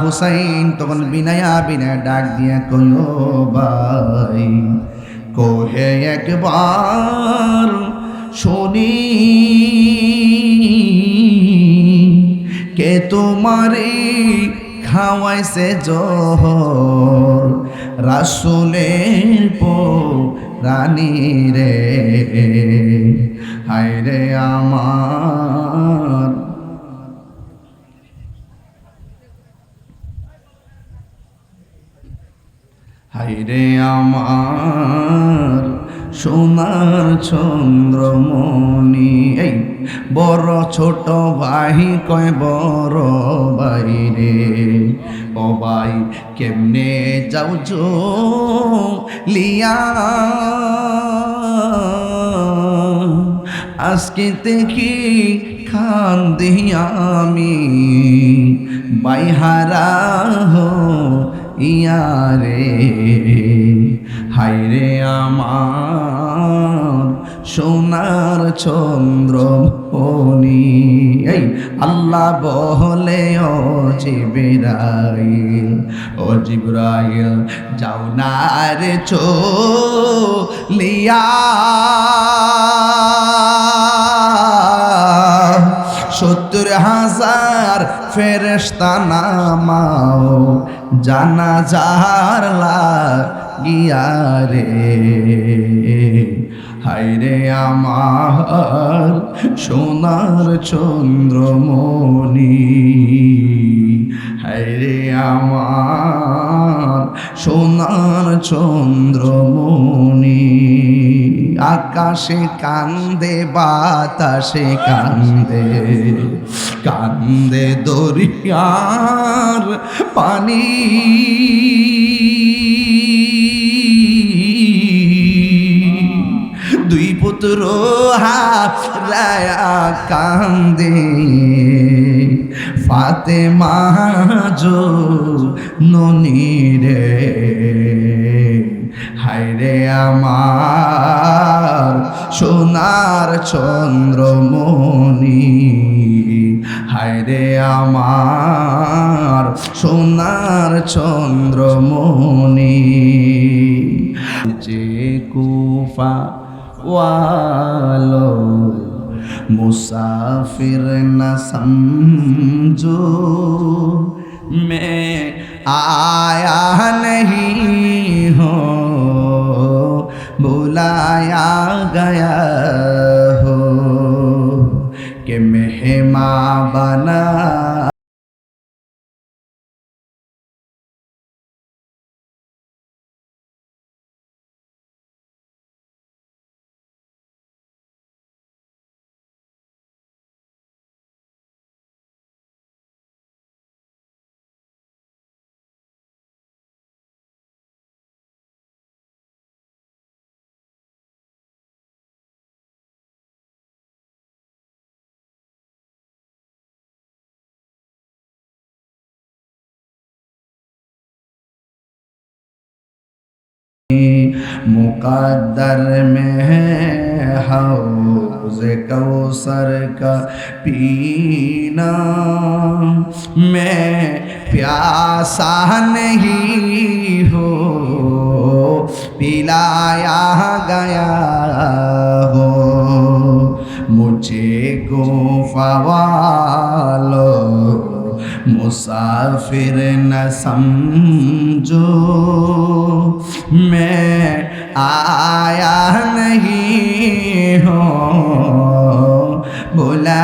হুসাইন তখন বিনায়া বিনায়া ডাক দিয়া কইও ভাই কোহে একবার শুনি কে তোমারে খাওয়াইছে জহর রাসূলের রানী রে হায় রে আমার হায়রে আমার সোনার চন্দ্রমণি এই বড় ছোট ভাই কয় বড় বাইরে ও ভাই কেমনে যাও লিয়া আজকে দেখি কান্দি আমি বাইহারা ইয়ারে হায়রে আমার সোনার চন্দ্রমণি এই আল্লাহ বলে ও জিবরাইল যাও না রে লিয়া 70,000 ফেরেশতা নামাও জানাজার লাগিয়া রে হায়রে আমার সোনার চন্দ্রমণি হায়রে আমার সোনার চন্দ্রমণি আকাশে কান্দে বাতাসে কান্দে কান্দে দরিয়ার পানি দুই পুত্র হারায়া কান্দে ফাতেমা জননী রে হায়রে আমার সোনার চন্দ্রমণি হায়রে আমার সোনার চন্দ্রমণি যে কুফা वालो मुसाफिर न समझो मैं आया नहीं हो बुलाया गया हो कि मेहमान बना मुक़द्दर में है हौज़ कौसर का पीना मैं प्यासा नहीं हो पिलाया गया हो मुझे गुफ़ा वालो मुसाफिर न समझो मैं आया नहीं हो बुला